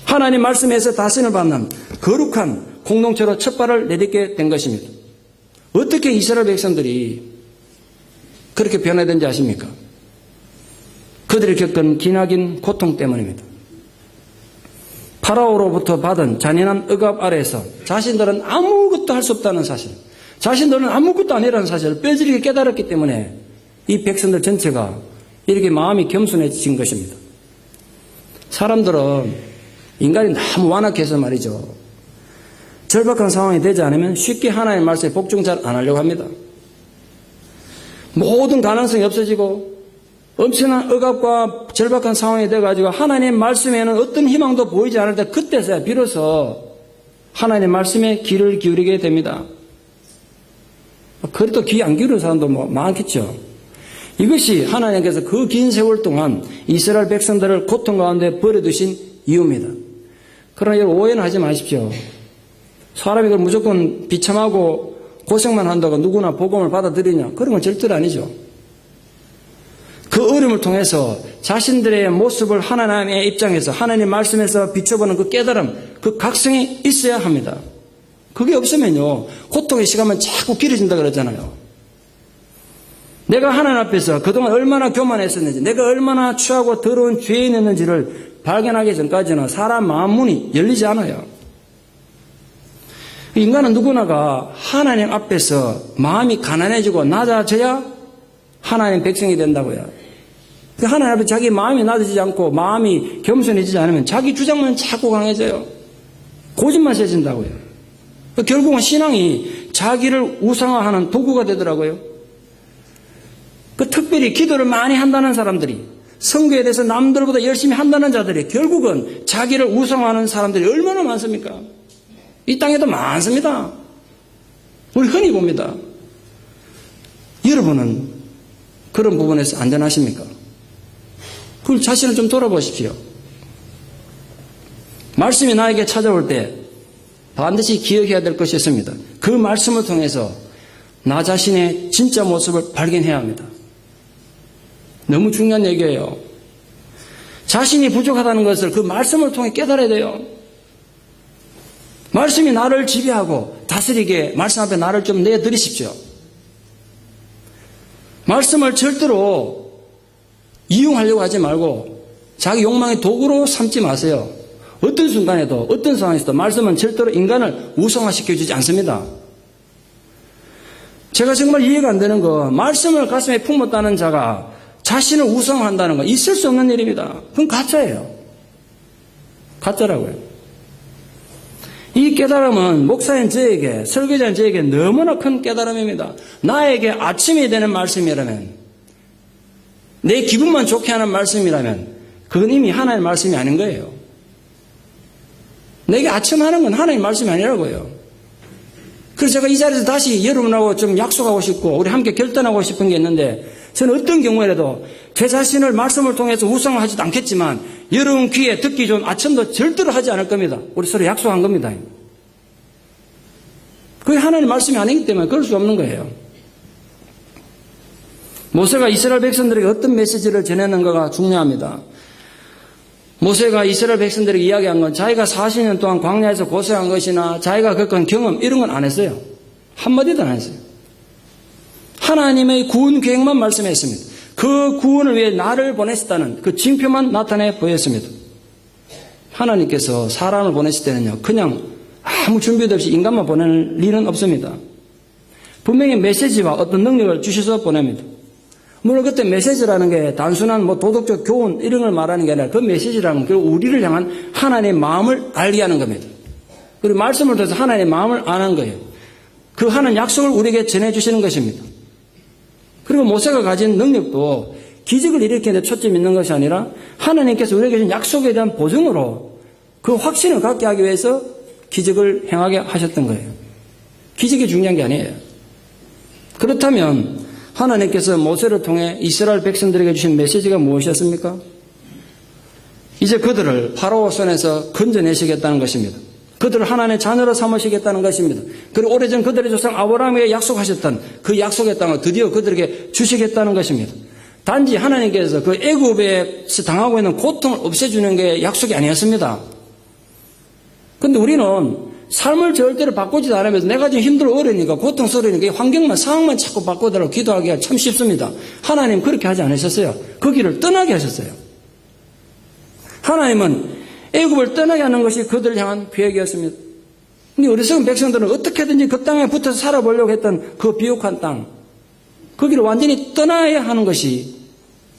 하나님 말씀에서 다스림을 받는 거룩한 공동체로 첫 발을 내딛게 된 것입니다. 어떻게 이스라엘 백성들이 그렇게 변화된지 아십니까? 그들이 겪은 기나긴 고통 때문입니다. 파라오로부터 받은 잔인한 억압 아래에서 자신들은 아무것도 할 수 없다는 사실, 자신들은 아무것도 아니라는 사실을 뼈저리게 깨달았기 때문에 이 백성들 전체가 이렇게 마음이 겸손해진 것입니다. 사람들은 인간이 너무 완악해서 말이죠. 절박한 상황이 되지 않으면 쉽게 하나님의 말씀에 복종 잘 안 하려고 합니다. 모든 가능성이 없어지고 엄청난 억압과 절박한 상황이 돼가지고 하나님의 말씀에는 어떤 희망도 보이지 않을 때 그때서야 비로소 하나님의 말씀에 귀를 기울이게 됩니다. 그래도 귀 안 기울이는 사람도 많겠죠. 이것이 하나님께서 그 긴 세월 동안 이스라엘 백성들을 고통 가운데 버려두신 이유입니다. 그러나 여러분 오해는 하지 마십시오. 사람이 그걸 무조건 비참하고 고생만 한다고 누구나 복음을 받아들이냐? 그런 건 절대로 아니죠. 그 어려움을 통해서 자신들의 모습을 하나님의 입장에서 하나님의 말씀에서 비춰보는 그 깨달음, 그 각성이 있어야 합니다. 그게 없으면요 고통의 시간만 자꾸 길어진다 그러잖아요. 내가 하나님 앞에서 그동안 얼마나 교만했었는지, 내가 얼마나 추하고 더러운 죄인이었는지를 발견하기 전까지는 사람 마음 문이 열리지 않아요. 인간은 누구나가 하나님 앞에서 마음이 가난해지고 낮아져야 하나님 백성이 된다고요. 하나님 앞에 자기 마음이 낮아지지 않고 마음이 겸손해지지 않으면 자기 주장만 자꾸 강해져요. 고집만 세진다고요. 결국은 신앙이 자기를 우상화하는 도구가 되더라고요. 특별히 기도를 많이 한다는 사람들이, 선교에 대해서 남들보다 열심히 한다는 자들이 결국은 자기를 우상화하는 사람들이 얼마나 많습니까? 이 땅에도 많습니다. 우리 흔히 봅니다. 여러분은 그런 부분에서 안전하십니까? 그걸 자신을 좀 돌아보십시오. 말씀이 나에게 찾아올 때 반드시 기억해야 될 것이 있습니다. 그 말씀을 통해서 나 자신의 진짜 모습을 발견해야 합니다. 너무 중요한 얘기예요. 자신이 부족하다는 것을 그 말씀을 통해 깨달아야 돼요. 말씀이 나를 지배하고 다스리게 말씀 앞에 나를 좀 내드리십시오. 말씀을 절대로 이용하려고 하지 말고 자기 욕망의 도구로 삼지 마세요. 어떤 순간에도 어떤 상황에서도 말씀은 절대로 인간을 우상화시켜주지 않습니다. 제가 정말 이해가 안 되는 거, 말씀을 가슴에 품었다는 자가 자신을 우상화한다는 거 있을 수 없는 일입니다. 그건 가짜예요. 가짜라고요. 이 깨달음은 목사인 저에게, 설교자인 저에게 너무나 큰 깨달음입니다. 나에게 아침이 되는 말씀이라면, 내 기분만 좋게 하는 말씀이라면 그건 이미 하나님의 말씀이 아닌 거예요. 내게 아침 하는 건 하나님의 말씀이 아니라고요. 그래서 제가 이 자리에서 다시 여러분하고 좀 약속하고 싶고 우리 함께 결단하고 싶은 게 있는데, 저는 어떤 경우에라도 제 자신을 말씀을 통해서 우상화하지도 않겠지만 여러분 귀에 듣기 좋은 아침도 절대로 하지 않을 겁니다. 우리 서로 약속한 겁니다. 그게 하나님의 말씀이 아니기 때문에 그럴 수 없는 거예요. 모세가 이스라엘 백성들에게 어떤 메시지를 전했는가가 중요합니다. 모세가 이스라엘 백성들에게 이야기한 건 자기가 40년 동안 광야에서 고생한 것이나 자기가 겪은 경험 이런 건 안 했어요. 한마디도 안 했어요. 하나님의 구원 계획만 말씀했습니다. 그 구원을 위해 나를 보내셨다는 그 징표만 나타내 보였습니다. 하나님께서 사람을 보내실 때는요, 그냥 아무 준비도 없이 인간만 보낼 리는 없습니다. 분명히 메시지와 어떤 능력을 주셔서 보냅니다. 물론 그때 메시지라는 게 단순한 도덕적 교훈 이런 걸 말하는 게 아니라 그 메시지라는 건 우리를 향한 하나님의 마음을 알게 하는 겁니다. 그리고 말씀을 통해서 하나님의 마음을 아는 거예요. 그 하는 약속을 우리에게 전해주시는 것입니다. 그리고 모세가 가진 능력도 기적을 일으키는 데 초점이 있는 것이 아니라 하나님께서 우리에게 주신 약속에 대한 보증으로 그 확신을 갖게 하기 위해서 기적을 행하게 하셨던 거예요. 기적이 중요한 게 아니에요. 그렇다면 하나님께서 모세를 통해 이스라엘 백성들에게 주신 메시지가 무엇이었습니까? 이제 그들을 파라오 손에서 건져내시겠다는 것입니다. 그들을 하나님의 자녀로 삼으시겠다는 것입니다. 그리고 오래전 그들의 조상 아브라함에게 약속하셨던 그 약속의 땅을 드디어 그들에게 주시겠다는 것입니다. 단지 하나님께서 그 애굽에서 당하고 있는 고통을 없애주는 게 약속이 아니었습니다. 그런데 우리는 삶을 절대로 바꾸지도 않으면서 내가 지금 힘들어 어려우니까 고통스러우니까 이 환경만 상황만 자꾸 바꿔달라고 기도하기가 참 쉽습니다. 하나님 그렇게 하지 않으셨어요. 그 길을 떠나게 하셨어요. 하나님은 애굽을 떠나게 하는 것이 그들을 향한 계획이었습니다. 근데 어리석은 백성들은 어떻게든지 그 땅에 붙어서 살아보려고 했던 그 비옥한 땅, 거기를 완전히 떠나야 하는 것이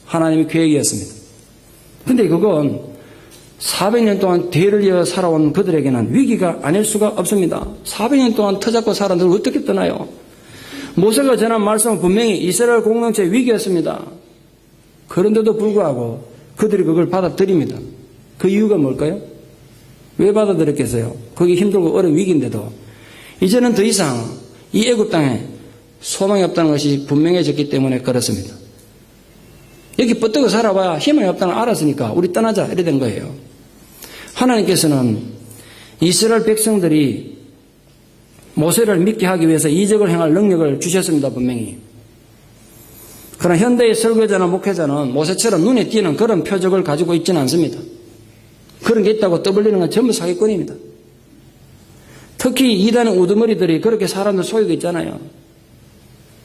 하나님의 계획이었습니다. 근데 그건 400년 동안 대를 이어 살아온 그들에게는 위기가 아닐 수가 없습니다. 400년 동안 터잡고 살아온 그들 어떻게 떠나요? 모세가 전한 말씀은 분명히 이스라엘 공동체의 위기였습니다. 그런데도 불구하고 그들이 그걸 받아들입니다. 그 이유가 뭘까요? 왜 받아들였겠어요? 거기 힘들고 어려운 위기인데도 이제는 더 이상 이 애굽 땅에 소망이 없다는 것이 분명해졌기 때문에 그렇습니다. 여기 뻗뜨고 살아봐야 희망이 없다는 걸 알았으니까 우리 떠나자 이래 된 거예요. 하나님께서는 이스라엘 백성들이 모세를 믿게 하기 위해서 이적을 행할 능력을 주셨습니다. 분명히. 그러나 현대의 설교자나 목회자는 모세처럼 눈에 띄는 그런 표적을 가지고 있지는 않습니다. 그런 게 있다고 떠벌리는 건 전부 사기꾼입니다. 특히 이단의 우두머리들이 그렇게 사람들 속이고 있잖아요.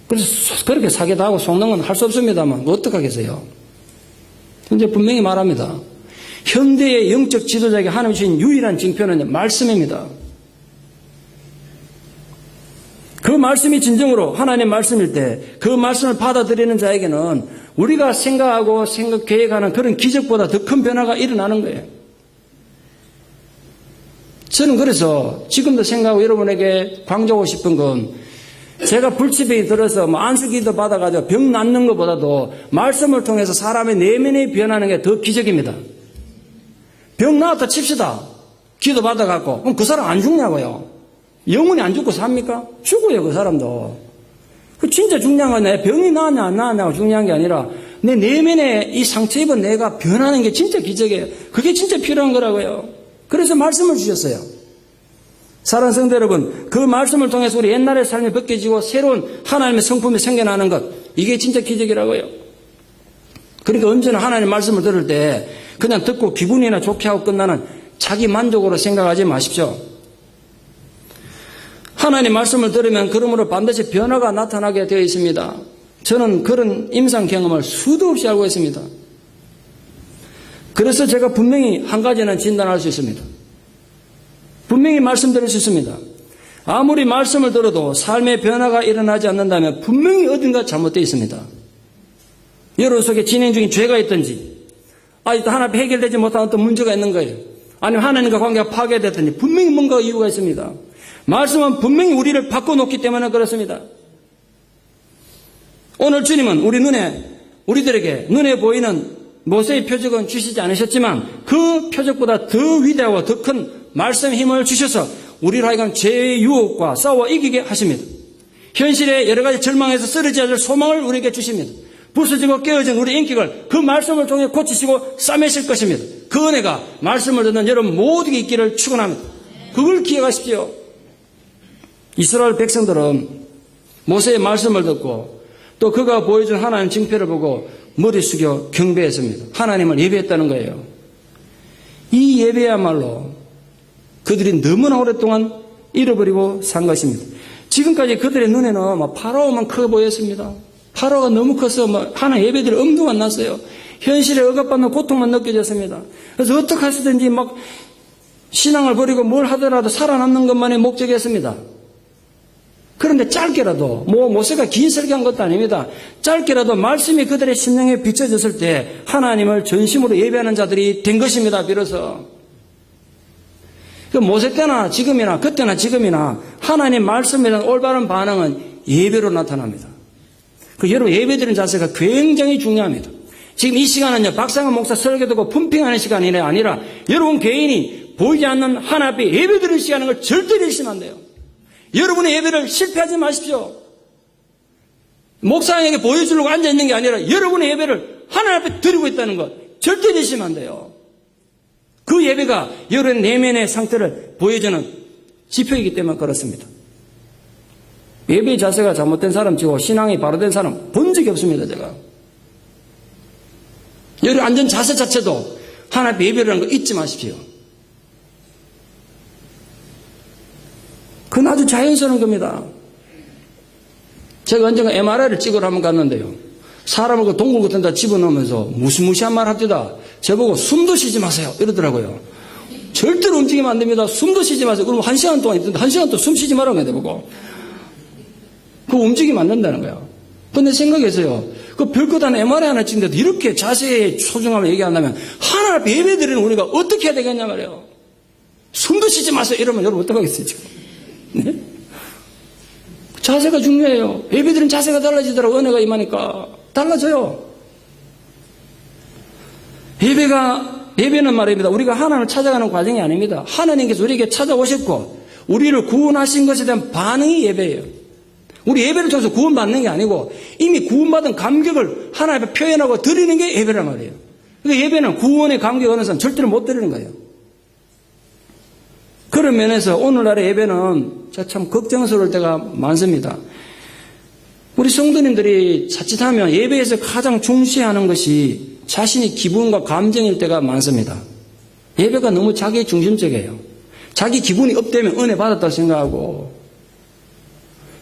그래서 그렇게 사기당하고 속는 건 할 수 없습니다만 어떡하겠어요. 이제 분명히 말합니다. 현대의 영적 지도자에게 하나님이 주신 유일한 징표는 말씀입니다. 그 말씀이 진정으로 하나님의 말씀일 때 그 말씀을 받아들이는 자에게는 우리가 생각하고 계획하는 그런 기적보다 더 큰 변화가 일어나는 거예요. 저는 그래서 지금도 생각하고 여러분에게 강조하고 싶은 건 제가 불치병이 들어서 안수기도 받아가지고 병 낫는 것보다도 말씀을 통해서 사람의 내면이 변하는 게 더 기적입니다. 병 나왔다 칩시다. 기도 받아갖고 그럼 그 사람 안 죽냐고요. 영혼이 안 죽고 삽니까? 죽어요 그 사람도. 그 진짜 중요한 건 내 병이 나았냐 안 나았냐가 중요한 게 아니라 내 내면에 이 상처 입은 내가 변하는 게 진짜 기적이에요. 그게 진짜 필요한 거라고요. 그래서 말씀을 주셨어요. 사랑하는 성도 여러분, 그 말씀을 통해서 우리 옛날의 삶이 벗겨지고 새로운 하나님의 성품이 생겨나는 것, 이게 진짜 기적이라고요. 그러니까 언제나 하나님의 말씀을 들을 때 그냥 듣고 기분이나 좋게 하고 끝나는 자기 만족으로 생각하지 마십시오. 하나님의 말씀을 들으면 그러므로 반드시 변화가 나타나게 되어 있습니다. 저는 그런 임상 경험을 수도 없이 알고 있습니다. 그래서 제가 분명히 한 가지는 진단할 수 있습니다. 분명히 말씀드릴 수 있습니다. 아무리 말씀을 들어도 삶의 변화가 일어나지 않는다면 분명히 어딘가 잘못되어 있습니다. 여러분 속에 진행 중인 죄가 있든지, 아직도 하나님 해결되지 못한 어떤 문제가 있는 거예요. 아니면 하나님과 관계가 파괴됐든지 분명히 뭔가 이유가 있습니다. 말씀은 분명히 우리를 바꿔놓기 때문에 그렇습니다. 오늘 주님은 우리들에게 눈에 보이는 모세의 표적은 주시지 않으셨지만 그 표적보다 더 위대하고 더 큰 말씀의 힘을 주셔서 우리를 하여금 죄의 유혹과 싸워 이기게 하십니다. 현실의 여러 가지 절망에서 쓰러지지 않을 소망을 우리에게 주십니다. 부서지고 깨어진 우리 인격을 그 말씀을 통해 고치시고 싸매실 것입니다. 그 은혜가 말씀을 듣는 여러분 모두에게 있기를 축원합니다. 그걸 기억하십시오. 이스라엘 백성들은 모세의 말씀을 듣고 또 그가 보여준 하나님 징표를 보고 머리 숙여 경배했습니다. 하나님을 예배했다는 거예요. 이 예배야말로 그들이 너무나 오랫동안 잃어버리고 산 것입니다. 지금까지 그들의 눈에는 파라오만 커 보였습니다. 파라오가 너무 커서 하나님 예배들이 엄두가 안 났어요. 현실에 억압받는 고통만 느껴졌습니다. 그래서 어떻게 하시든지 신앙을 버리고 뭘 하더라도 살아남는 것만이 목적이었습니다. 그런데 짧게라도 모세가 긴 설교한 것도 아닙니다. 짧게라도 말씀이 그들의 심령에 비춰졌을 때 하나님을 전심으로 예배하는 자들이 된 것입니다. 비로소 모세 때나 지금이나 그때나 지금이나 하나님 말씀에 대한 올바른 반응은 예배로 나타납니다. 여러분 예배드리는 자세가 굉장히 중요합니다. 지금 이 시간은요 박상환 목사 설교 듣고 펌핑하는 시간이 아니라 여러분 개인이 보이지 않는 하나님 앞에 예배드리는 시간인 걸 절대 잃으시면 안 돼요. 여러분의 예배를 실패하지 마십시오. 목사에게 보여주려고 앉아있는 게 아니라 여러분의 예배를 하나님 앞에 드리고 있다는 것 절대 잊으시면 안 돼요. 그 예배가 여러분의 내면의 상태를 보여주는 지표이기 때문에 그렇습니다. 예배의 자세가 잘못된 사람 치고 신앙이 바로 된 사람 본 적이 없습니다. 제가. 여러분 앉은 자세 자체도 하나님 앞에 예배를 하는 거 잊지 마십시오. 그건 아주 자연스러운 겁니다. 제가 언젠가 MRI를 찍으러 한번 갔는데요. 사람을 그 동굴 같은 데 집어넣으면서 무시무시한 말 합디다. 저보고 숨도 쉬지 마세요. 이러더라고요. 절대로 움직이면 안 됩니다. 숨도 쉬지 마세요. 그럼 1시간 동안 있던데 1시간 동안 숨 쉬지 말라고 해보고. 그거 움직이면 안 된다는 거예요. 근데 생각해서요. 그 별것 아닌 MRI 하나 찍는데도 이렇게 자세의 소중함을 얘기한다면 하나님 앞에 예배드리는 우리가 어떻게 해야 되겠냐 말이에요. 숨도 쉬지 마세요. 이러면 여러분 어떡하겠어요 지금. 네? 자세가 중요해요. 예배드리는 자세가 달라지더라고. 은혜가 임하니까 달라져요. 예배는 말입니다. 우리가 하나님을 찾아가는 과정이 아닙니다. 하나님께서 우리에게 찾아오셨고 우리를 구원하신 것에 대한 반응이 예배예요. 우리 예배를 통해서 구원받는 게 아니고 이미 구원받은 감격을 하나님 앞에 표현하고 드리는 게 예배란 말이에요. 그러니까 예배는 구원의 감격 어느 사람 절대로 못 드리는 거예요. 그런 면에서 오늘날의 예배는 참 걱정스러울 때가 많습니다. 우리 성도님들이 자칫하면 예배에서 가장 중시하는 것이 자신의 기분과 감정일 때가 많습니다. 예배가 너무 자기 중심적이에요. 자기 기분이 업되면 은혜 받았다고 생각하고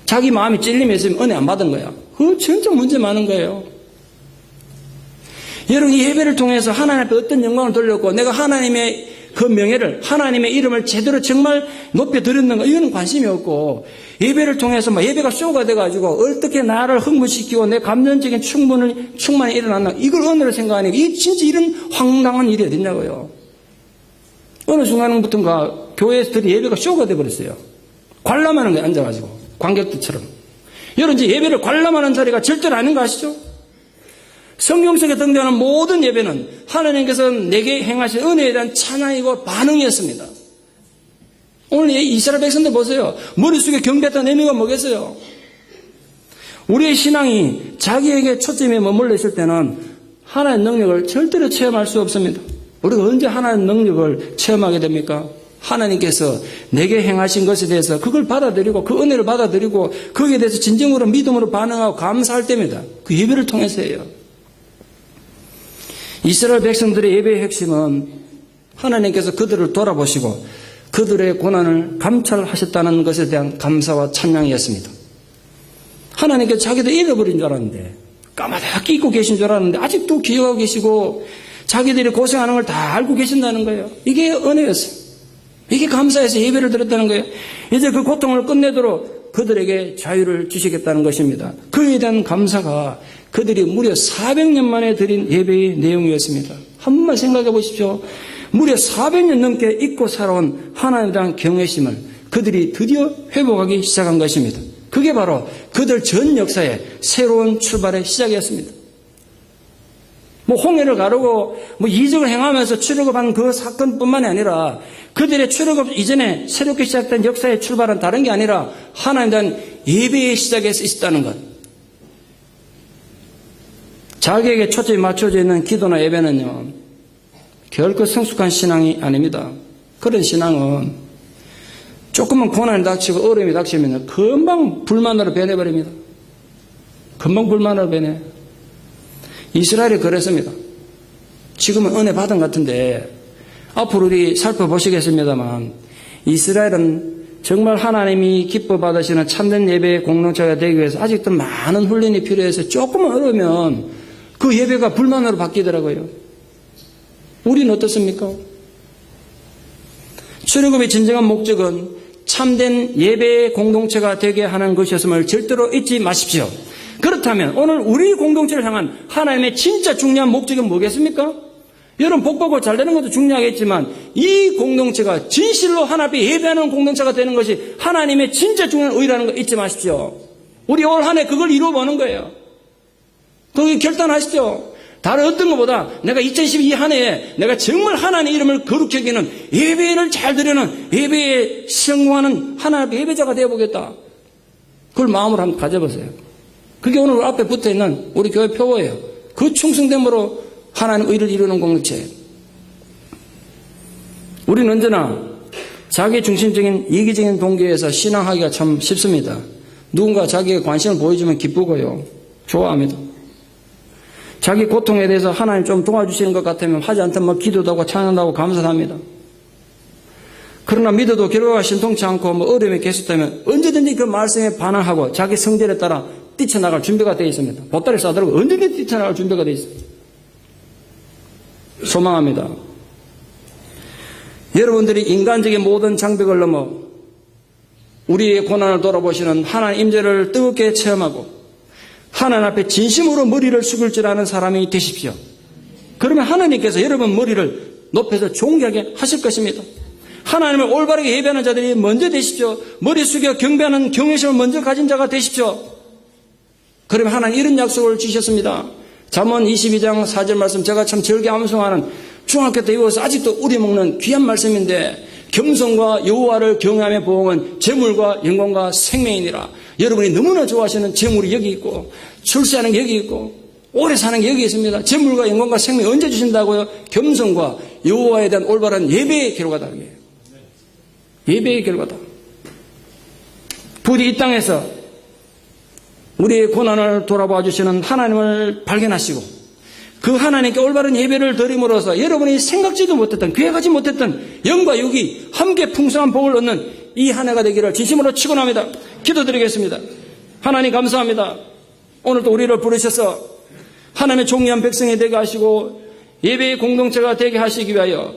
자기 마음이 찔림이 있으면 은혜 안 받은 거야. 그거 진짜 문제 많은 거예요. 여러분 이 예배를 통해서 하나님 앞에 어떤 영광을 돌렸고 내가 하나님의 그 명예를 하나님의 이름을 제대로 정말 높여드렸는가 이거는 관심이 없고 예배를 통해서 예배가 쇼가 돼가지고 어떻게 나를 흥분시키고 내 감정적인 충만이 일어났나 이걸 은혜로 생각하니까 이 진짜 이런 황당한 일이 어딨냐고요. 어느 순간부터인가 교회에서 드린 예배가 쇼가 돼버렸어요. 관람하는 거예요. 앉아가지고 관객들처럼. 여러분 이제 예배를 관람하는 자리가 절대로 아닌 거 아시죠? 성경 속에 등장하는 모든 예배는 하나님께서 내게 행하신 은혜에 대한 찬양이고 반응이었습니다. 오늘 이스라엘 백성들 보세요. 머릿속에 경배했던 의미가 뭐겠어요? 우리의 신앙이 자기에게 초점이 머물러 있을 때는 하나님의 능력을 절대로 체험할 수 없습니다. 우리가 언제 하나님의 능력을 체험하게 됩니까? 하나님께서 내게 행하신 것에 대해서 그걸 받아들이고 그 은혜를 받아들이고 거기에 대해서 진정으로 믿음으로 반응하고 감사할 때입니다. 그 예배를 통해서예요. 이스라엘 백성들의 예배의 핵심은 하나님께서 그들을 돌아보시고 그들의 고난을 감찰하셨다는 것에 대한 감사와 찬양이었습니다. 하나님께서 자기들 잃어버린 줄 알았는데, 까마득히 잊고 계신 줄 알았는데 아직도 기억하고 계시고 자기들이 고생하는 걸 다 알고 계신다는 거예요. 이게 은혜였어요. 이게 감사해서 예배를 드렸다는 거예요. 이제 그 고통을 끝내도록 그들에게 자유를 주시겠다는 것입니다. 그에 대한 감사가 그들이 무려 400년 만에 드린 예배의 내용이었습니다. 한 번만 생각해 보십시오. 무려 400년 넘게 잊고 살아온 하나님에 대한 경외심을 그들이 드디어 회복하기 시작한 것입니다. 그게 바로 그들 전 역사의 새로운 출발의 시작이었습니다. 홍해를 가르고 이적을 행하면서 출애굽한 그 사건뿐만이 아니라 그들의 출애굽 이전에 새롭게 시작된 역사의 출발은 다른 게 아니라 하나님에 대한 예배의 시작에서 있었다는 것. 자기에게 초점이 맞춰져 있는 기도나 예배는요, 결코 성숙한 신앙이 아닙니다. 그런 신앙은 조금만 고난이 닥치고 어려움이 닥치면 금방 불만으로 변해버립니다. 금방 불만으로 변해. 이스라엘이 그랬습니다. 지금은 은혜 받은 것 같은데 앞으로 우리 살펴보시겠습니다만 이스라엘은 정말 하나님이 기뻐 받으시는 참된 예배의 공동체가 되기 위해서 아직도 많은 훈련이 필요해서 조금만 어려우면 그 예배가 불만으로 바뀌더라고요. 우리는 어떻습니까? 출애굽의 진정한 목적은 참된 예배의 공동체가 되게 하는 것이었음을 절대로 잊지 마십시오. 그렇다면 오늘 우리 공동체를 향한 하나님의 진짜 중요한 목적이 뭐겠습니까? 여러분 복받고 잘 되는 것도 중요하겠지만 이 공동체가 진실로 하나님 앞에 예배하는 공동체가 되는 것이 하나님의 진짜 중요한 의라는 거 잊지 마십시오. 우리 올 한 해 그걸 이루어보는 거예요. 거기 결단하십시오. 다른 어떤 것보다 내가 2012 한 해에 내가 정말 하나님의 이름을 거룩히 여기는 예배를 잘 드리는 예배에 성공하는 하나님의 예배자가 되어보겠다. 그걸 마음으로 한번 가져보세요. 그게 오늘 앞에 붙어있는 우리 교회 표어예요. 그 충성됨으로 하나님 의를 이루는 공동체. 우리는 언제나 자기 중심적인 이기적인 동기에서 신앙하기가 참 쉽습니다. 누군가 자기의 관심을 보여주면 기쁘고요. 좋아합니다. 자기 고통에 대해서 하나님 좀 도와주시는 것 같으면 하지 않던 기도도 하고 찬양도 하고 감사도 합니다. 그러나 믿어도 결과가 신통치 않고 어려움이 계속되면 언제든지 그 말씀에 반항하고 자기 성질에 따라 뛰쳐나갈 준비가 되어 있습니다. 보따리 싸들고 언제든지 뛰쳐나갈 준비가 되어 있습니다. 소망합니다. 여러분들이 인간적인 모든 장벽을 넘어 우리의 고난을 돌아보시는 하나님 임재를 뜨겁게 체험하고 하나님 앞에 진심으로 머리를 숙일 줄 아는 사람이 되십시오. 그러면 하나님께서 여러분 머리를 높여서 존귀하게 하실 것입니다. 하나님을 올바르게 예배하는 자들이 먼저 되십시오. 머리 숙여 경배하는 경외심을 먼저 가진 자가 되십시오. 그러면 하나님 이런 약속을 주셨습니다. 잠언 22장 4절 말씀, 제가 참 절개 암송하는 중학교 때 이어서 아직도 우려먹는 귀한 말씀인데, 겸손과 여호와를 경외하며 보응은 재물과 영광과 생명이니라. 여러분이 너무나 좋아하시는 재물이 여기 있고 출세하는 게 여기 있고 오래 사는 게 여기 있습니다. 재물과 영광과 생명 언제 주신다고요? 겸손과 여호와에 대한 올바른 예배의 결과다. 예배의 결과다. 부디 이 땅에서 우리의 고난을 돌아봐 주시는 하나님을 발견하시고 그 하나님께 올바른 예배를 드림으로써 여러분이 생각지도 못했던, 계획하지 못했던 영과 육이 함께 풍성한 복을 얻는 이 한 해가 되기를 진심으로 축원합니다. 기도드리겠습니다. 하나님 감사합니다. 오늘도 우리를 부르셔서 하나님의 종이한 백성이 되게 하시고 예배의 공동체가 되게 하시기 위하여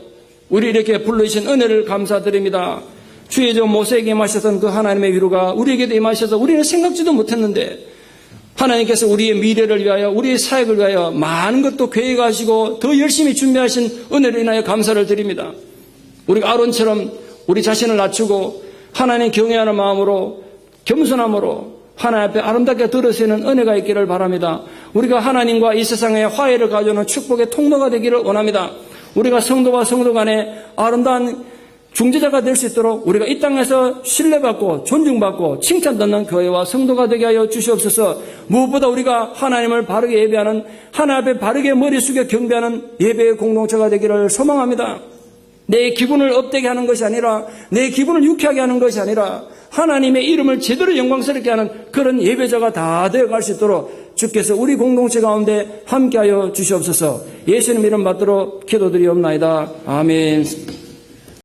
우리 이렇게 불러주신 은혜를 감사드립니다. 주의 종 모세에게 임하셨던 그 하나님의 위로가 우리에게도 임하셔서 우리는 생각지도 못했는데 하나님께서 우리의 미래를 위하여 우리의 사역을 위하여 많은 것도 계획하시고 더 열심히 준비하신 은혜를 인하여 감사를 드립니다. 우리가 아론처럼 우리 자신을 낮추고 하나님 경외하는 마음으로 겸손함으로 하나님 앞에 아름답게 들으시는 은혜가 있기를 바랍니다. 우리가 하나님과 이 세상에 화해를 가져오는 축복의 통로가 되기를 원합니다. 우리가 성도와 성도 간에 아름다운 중재자가 될 수 있도록 우리가 이 땅에서 신뢰받고 존중받고 칭찬받는 교회와 성도가 되게 하여 주시옵소서. 무엇보다 우리가 하나님을 바르게 예배하는, 하나님 앞에 바르게 머리 숙여 경배하는 예배의 공동체가 되기를 소망합니다. 내 기분을 업되게 하는 것이 아니라, 내 기분을 유쾌하게 하는 것이 아니라 하나님의 이름을 제대로 영광스럽게 하는 그런 예배자가 다 되어갈 수 있도록 주께서 우리 공동체 가운데 함께하여 주시옵소서. 예수님 이름 받들어 기도드리옵나이다. 아멘.